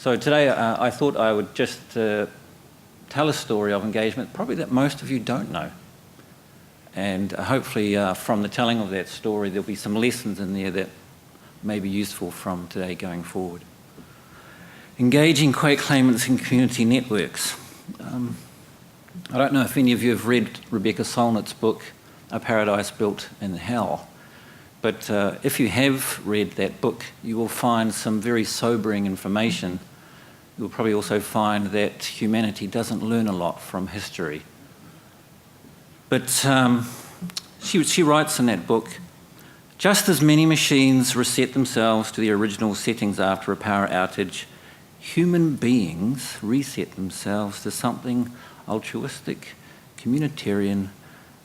So today I thought I would just tell a story of engagement, probably that most of you don't know. And hopefully from the telling of that story, there'll be some lessons in there that may be useful from today going forward. Engaging Quake claimants in community networks. I don't know if any of you have read Rebecca Solnit's book, A Paradise Built in Hell. But if you have read that book, you will find some very sobering information. You'll probably also find that humanity doesn't learn a lot from history. But she writes in that book, just as many machines reset themselves to their original settings after a power outage, human beings reset themselves to something altruistic, communitarian,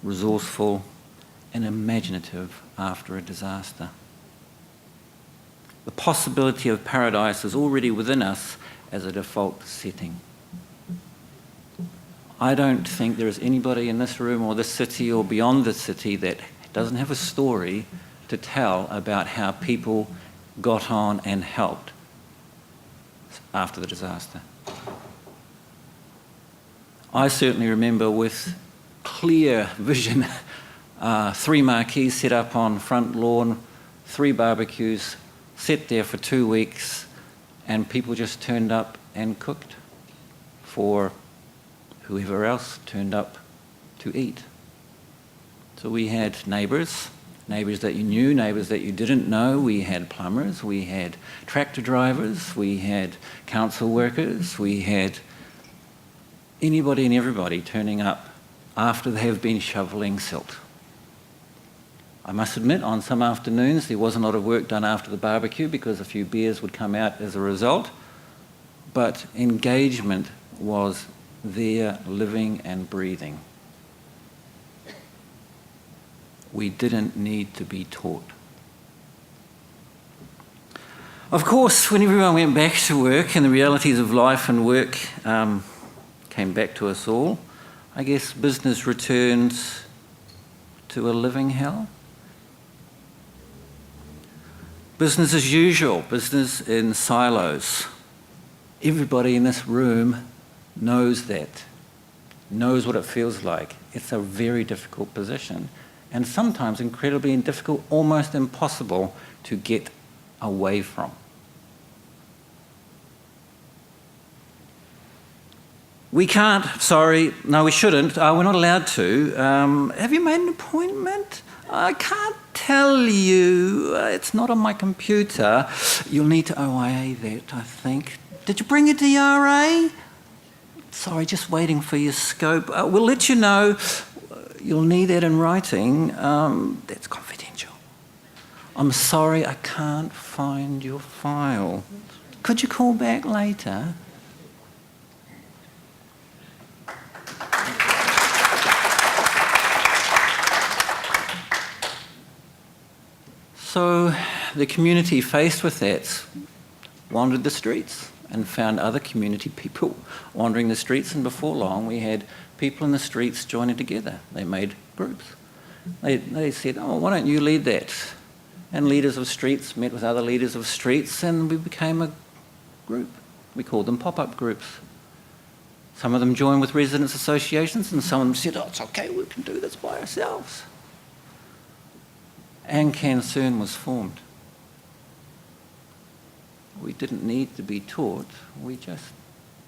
resourceful, and imaginative after a disaster. The possibility of paradise is already within us as a default setting. I don't think there is anybody in this room or this city or beyond the city that doesn't have a story to tell about how people got on and helped after the disaster. I certainly remember with clear vision 3 marquees set up on front lawn, 3 barbecues, set there for 2 weeks, and people just turned up and cooked for whoever else turned up to eat. So we had neighbours that you knew, neighbours that you didn't know. We had plumbers, we had tractor drivers, we had council workers, we had anybody and everybody turning up after they have been shoveling silt. I must admit, on some afternoons there wasn't a lot of work done after the barbecue because a few beers would come out as a result, but engagement was there, living and breathing. We didn't need to be taught. Of course, when everyone went back to work and the realities of life and work came back to us all, I guess business returned to a living hell. Business as usual, business in silos. Everybody in this room knows that, knows what it feels like. It's a very difficult position, and sometimes incredibly difficult, almost impossible to get away from. We can't, sorry, no we shouldn't, we're not allowed to. Have you made an appointment? I can't tell you, it's not on my computer. You'll need to OIA that, I think. Did you bring a DRA? Sorry, just waiting for your scope. We'll let you know. You'll need that in writing. That's confidential. I'm sorry, I can't find your file. Could you call back later? So the community faced with that wandered the streets and found other community people wandering the streets, and before long we had people in the streets joining together. They made groups. They said, oh, why don't you lead that? And leaders of streets met with other leaders of streets, and we became a group. We called them pop-up groups. Some of them joined with residents' associations, and some of them said, oh, it's okay, we can do this by ourselves. And CanCERN was formed. We didn't need to be taught, we just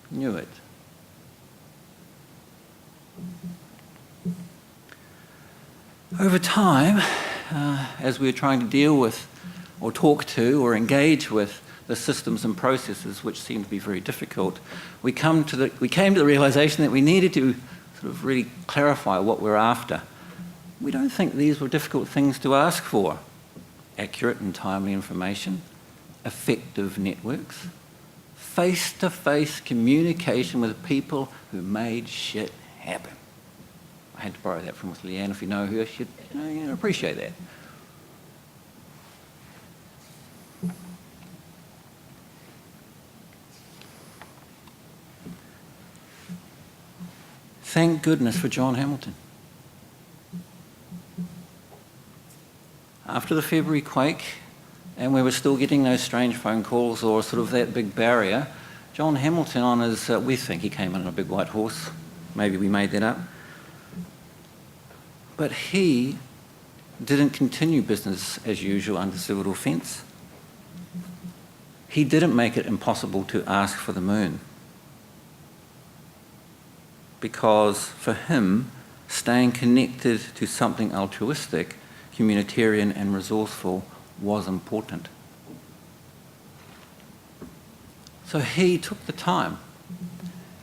knew it. Over time, as we were trying to deal with, or talk to, or engage with the systems and processes which seemed to be very difficult, we came to the realization that we needed to sort of really clarify what we're after. We don't think these were difficult things to ask for. Accurate and timely information, effective networks, face-to-face communication with people who made shit happen. I had to borrow that from Leanne. If you know her, she'd appreciate that. Thank goodness for John Hamilton. After the February quake, and we were still getting those strange phone calls or sort of that big barrier, John Hamilton on his, we think he came in on a big white horse. Maybe we made that up. But he didn't continue business as usual under civil offence. He didn't make it impossible to ask for the moon. Because for him, staying connected to something altruistic, humanitarian and resourceful was important. So he took the time.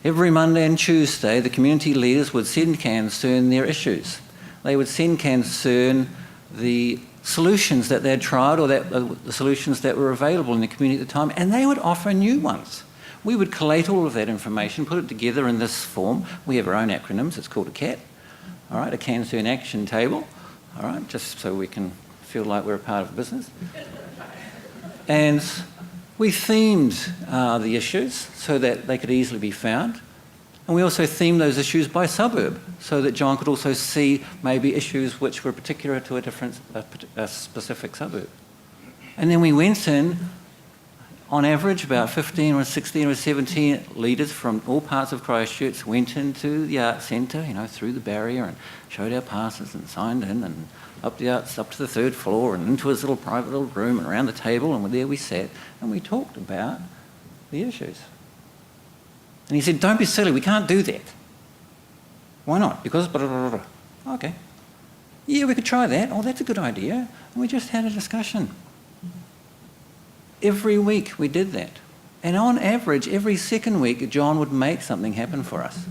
Every Monday and Tuesday, the community leaders would send CanCERN their issues. They would send CanCERN the solutions that they'd tried or the solutions that were available in the community at the time, and they would offer new ones. We would collate all of that information, put it together in this form. We have our own acronyms. It's called a CAT, all right, a CanCERN action table, all right, just so we can feel like we're a part of the business. And we themed the issues so that they could easily be found. And we also themed those issues by suburb so that John could also see maybe issues which were particular to a specific suburb. And then we went in, on average, about 15 or 16 or 17 leaders from all parts of Christchurch went into the arts centre, through the barrier and showed our passes and signed in and up to the third floor and into his little private little room and around the table, and there we sat and we talked about the issues. And he said, don't be silly, we can't do that. Why not? Because blah, blah, blah, blah. Okay. Yeah, we could try that. Oh, that's a good idea. And we just had a discussion. Every week we did that. And on average, every second week, John would make something happen for us.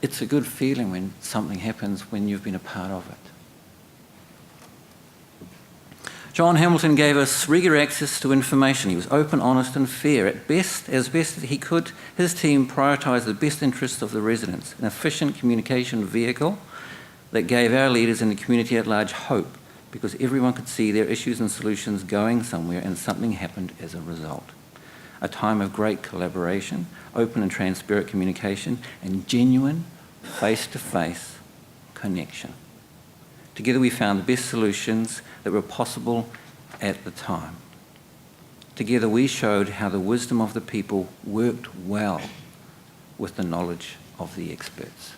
It's a good feeling when something happens when you've been a part of it. John Hamilton gave us regular access to information. He was open, honest and fair. As best as he could, his team prioritised the best interests of the residents, an efficient communication vehicle that gave our leaders in the community at large hope, because everyone could see their issues and solutions going somewhere, and something happened as a result. A time of great collaboration, open and transparent communication, and genuine face-to-face connection. Together we found the best solutions that were possible at the time. Together we showed how the wisdom of the people worked well with the knowledge of the experts.